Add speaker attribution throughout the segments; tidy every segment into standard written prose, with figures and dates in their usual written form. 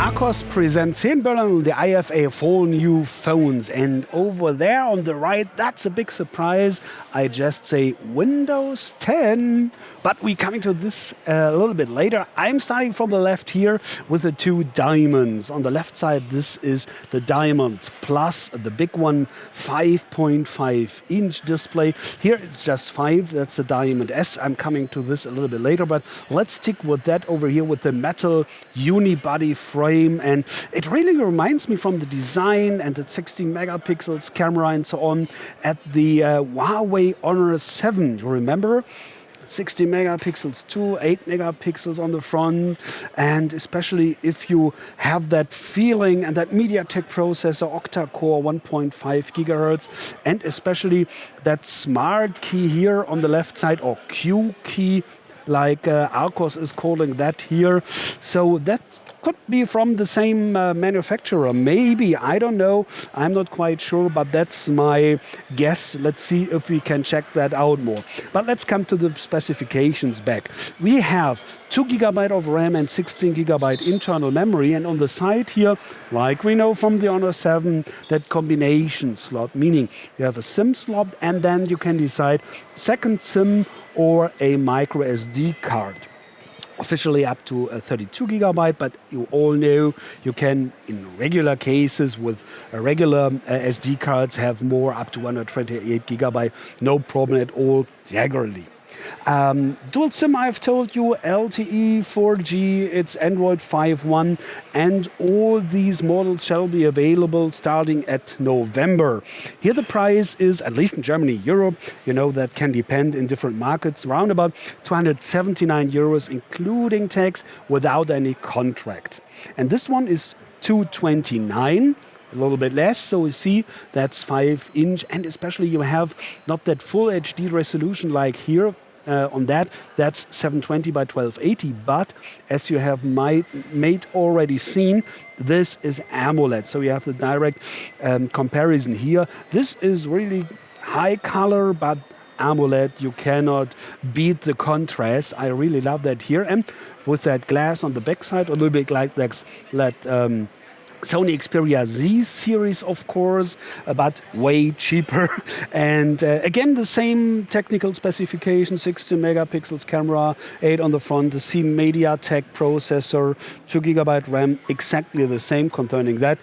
Speaker 1: Archos presents in Berlin the IFA 4 new phones, and over there on the right, that's a big surprise. I just say Windows 10, but we're coming to this a little bit later. I'm starting from the left here with the two diamonds. On the left side, this is the Diamond Plus, the big one, 5.5-inch display. Here it's just 5, that's the Diamond S. I'm coming to this a little bit later, but let's stick with that over here with the metal unibody frame, and it really reminds me from the design and the 16 megapixels camera and so on at the Huawei Honor 7. You remember? 60 megapixels too, 8 megapixels on the front, and especially if you have that feeling and that MediaTek processor, octa-core, 1.5 gigahertz, and especially that smart key here on the left side, or Q key, like Archos is calling that here. So that could be from the same manufacturer, maybe, I don't know, I'm not quite sure, but that's my guess. Let's see if we can check that out more. But let's come to the specifications back. We have 2 GB of RAM and 16 GB internal memory, and on the side here, like we know from the Honor 7, that combination slot, meaning you have a SIM slot and then you can decide second SIM or a micro SD card. Officially up to 32 GB, but you all know you can, in regular cases with regular SD cards, have more up to 128 GB, no problem at all, regularly. Dual SIM, I've told you, LTE, 4G, it's Android 5.1, and all these models shall be available starting at November. Here the price is, at least in Germany, Europe, you know that can depend in different markets, around about 279 euros, including tax, without any contract. And this one is 229. A little bit less, so we see that's 5-inch, and especially you have not that full HD resolution like here on that's 720 by 1280, but as you have already seen, this is AMOLED, so you have the direct comparison here. This is really high color, but AMOLED, you cannot beat the contrast. I really love that here, and with that glass on the back side, a little bit like that Sony Xperia Z series, of course, but way cheaper. And again, the same technical specification, 60 megapixels camera, 8 on the front, the same MediaTek processor, 2 GB RAM, exactly the same containing that,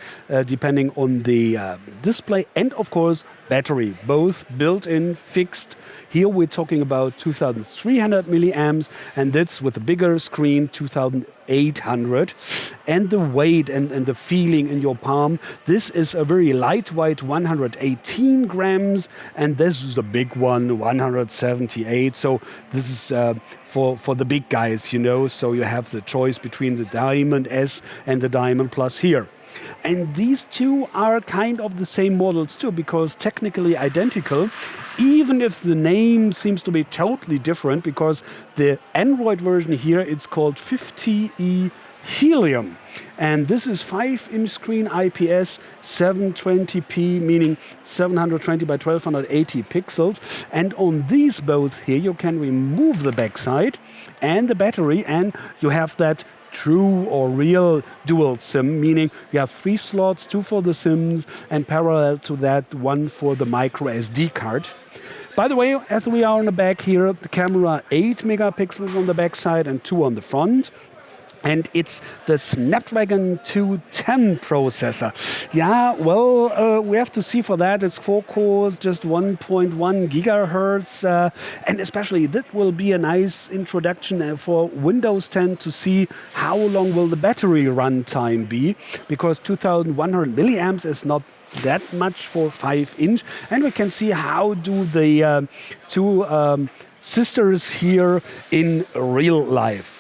Speaker 1: depending on the display, and of course, battery, both built-in, fixed. Here we're talking about 2,300 milliamps, and that's with a bigger screen, 2,800. And the weight and the feeling in your palm, this is a very lightweight 118 grams, and this is the big one, 178. So this is for the big guys, you know, so you have the choice between the Diamond S and the Diamond Plus here. And these two are kind of the same models too, because technically identical, even if the name seems to be totally different, because the Android version here, it's called 50E Helium. And this is 5-inch screen IPS, 720p, meaning 720 by 1280 pixels. And on these both here, you can remove the backside and the battery, and you have that true or real dual SIM, meaning you have 3 slots, 2 for the SIMs, and parallel to that, 1 for the micro SD card. By the way, as we are on the back here, the camera 8 megapixels on the back side and 2 on the front. And it's the Snapdragon 210 processor. Yeah, well, we have to see for that. It's 4 cores, just 1.1 gigahertz. And especially that will be a nice introduction for Windows 10 to see how long will the battery run time be. Because 2,100 milliamps is not that much for 5-inch. And we can see how do the two sisters here in real life.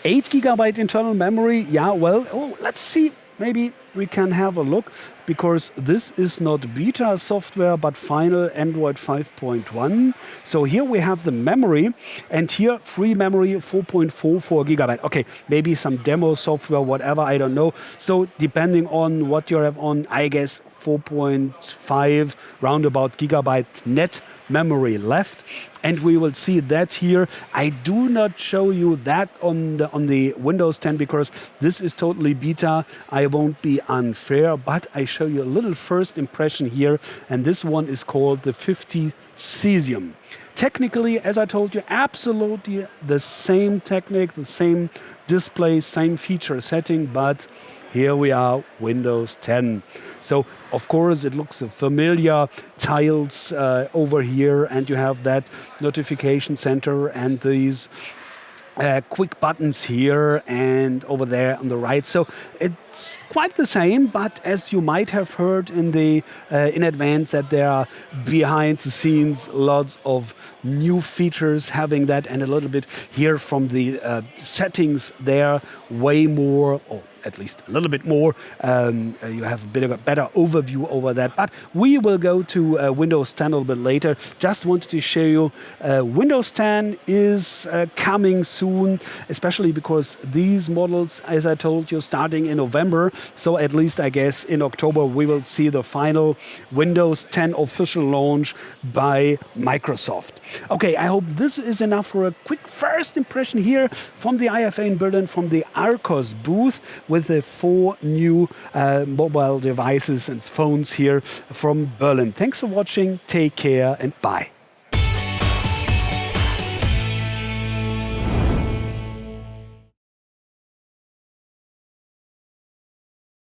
Speaker 1: 8 GB internal memory, yeah, well, let's see, maybe we can have a look, because this is not beta software, but final Android 5.1. So here we have the memory, and here free memory, 4.44 GB. Okay, maybe some demo software, whatever, I don't know. So depending on what you have on, I guess 4.5 roundabout gigabyte net memory left. And we will see that here. I do not show you that on the Windows 10 because this is totally beta. I won't be unfair, but I show you a little first impression here, and this one is called the 50 Cesium. Technically, as I told you, absolutely the same technique, the same display, same feature setting, but here we are, Windows 10. So, of course, it looks familiar. Tiles over here, and you have that notification center and these quick buttons here and over there on the right. So it's quite the same, but as you might have heard in advance, that there are behind the scenes lots of new features having that, and a little bit here from the settings there, way more, or at least a little bit more. You have a bit of a better overview over that. But we will go to Windows 10 a little bit later. Just wanted to show you Windows 10 is coming soon, especially because these models, as I told you, starting in November. So at least I guess in October we will see the final Windows 10 official launch by Microsoft. Okay, I hope this is enough for a quick first impression here from the IFA in Berlin, from the Archos booth, with the 4 new mobile devices and phones here from Berlin. Thanks for watching, take care, and bye.